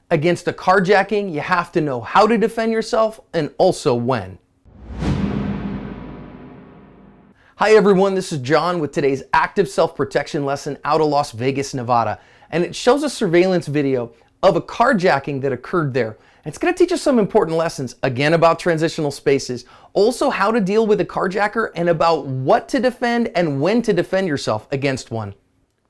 Against a carjacking, you have to know how to defend yourself and also when. Hi everyone, this is John with today's active self-protection lesson out of Las Vegas, Nevada. And it shows a surveillance video of a carjacking that occurred there. And it's going to teach us some important lessons, again about transitional spaces, also how to deal with a carjacker, and about what to defend and when to defend yourself against one.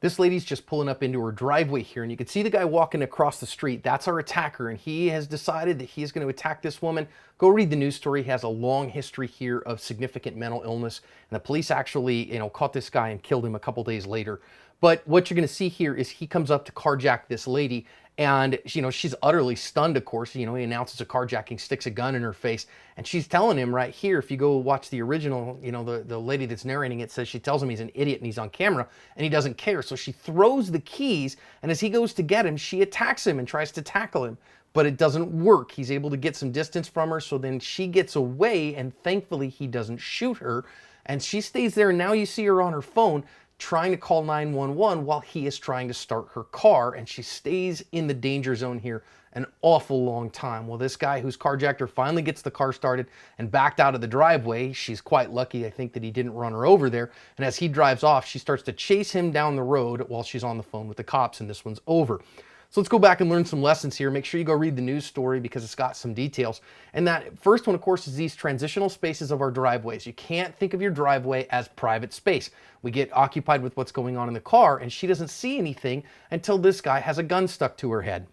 This lady's just pulling up into her driveway here, and you can see the guy walking across the street. That's our attacker, and he has decided that he's going to attack this woman. Go read the news story. He has a long history here of significant mental illness, and the police actually, caught this guy and killed him a couple days later. But what you're going to see here is he comes up to carjack this lady, and she's utterly stunned, of course. He announces a carjacking, sticks a gun in her face, and she's telling him right here, if you go watch the original, the lady that's narrating it says she tells him he's an idiot and he's on camera, and he doesn't care. So she throws the keys, and as he goes to get him, she attacks him and tries to tackle him. But it doesn't work. He's able to get some distance from her, so then she gets away, and thankfully he doesn't shoot her, and she stays there, and now you see her on her phone trying to call 911 while he is trying to start her car, and she stays in the danger zone here an awful long time. Well, this guy who's carjacked her finally gets the car started and backed out of the driveway. She's quite lucky, I think, that he didn't run her over there. And as he drives off, she starts to chase him down the road while she's on the phone with the cops, and this one's over. So let's go back and learn some lessons here. Make sure you go read the news story because it's got some details. And that first one, of course, is these transitional spaces of our driveways. You can't think of your driveway as private space. We get occupied with what's going on in the car, and she doesn't see anything until this guy has a gun stuck to her head.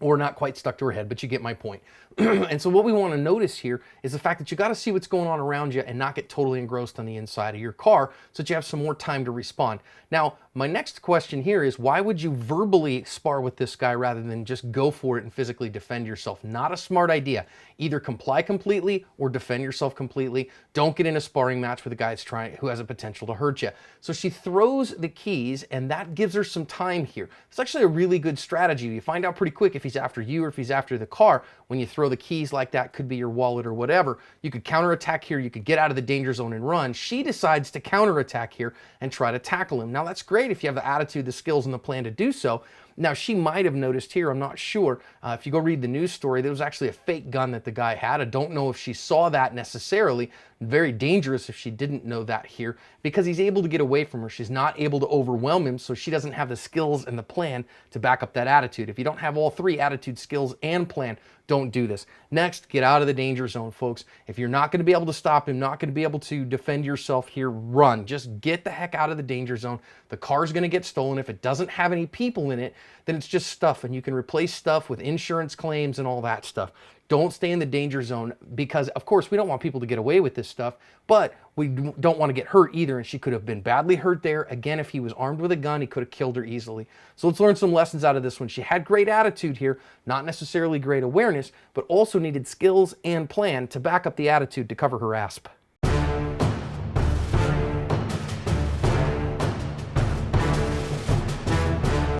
Or not quite stuck to her head, but you get my point. And so what we want to notice here is the fact that you got to see what's going on around you and not get totally engrossed on the inside of your car so that you have some more time to respond. Now, my next question here is, why would you verbally spar with this guy rather than just go for it and physically defend yourself? Not a smart idea. Either comply completely or defend yourself completely. Don't get in a sparring match with a guy who has a potential to hurt you. So she throws the keys, and that gives her some time here. It's actually a really good strategy. You find out pretty quick if he's after you or if he's after the car. When you throw the keys like that, could be your wallet or whatever. You could counterattack here. You could get out of the danger zone and run. She decides to counterattack here and try to tackle him. Now, that's great if you have the attitude, the skills, and the plan to do so. Now, she might have noticed here, I'm not sure. If you go read the news story, there was actually a fake gun that the guy had. I don't know if she saw that necessarily. Very dangerous if she didn't know that here, because he's able to get away from her. She's not able to overwhelm him, so she doesn't have the skills and the plan to back up that attitude. If you don't have all three, attitude, skills, and plan, don't do this. Next, get out of the danger zone, folks. If you're not going to be able to stop him, not going to be able to defend yourself here, run. Just get the heck out of the danger zone. The car's going to get stolen. If it doesn't have any people in it, then it's just stuff, and you can replace stuff with insurance claims and all that stuff. Don't stay in the danger zone because, of course, we don't want people to get away with this stuff, but we don't want to get hurt either, and she could have been badly hurt there. Again, if he was armed with a gun, he could have killed her easily. So let's learn some lessons out of this one. She had great attitude here, not necessarily great awareness, but also needed skills and plan to back up the attitude to cover her asp.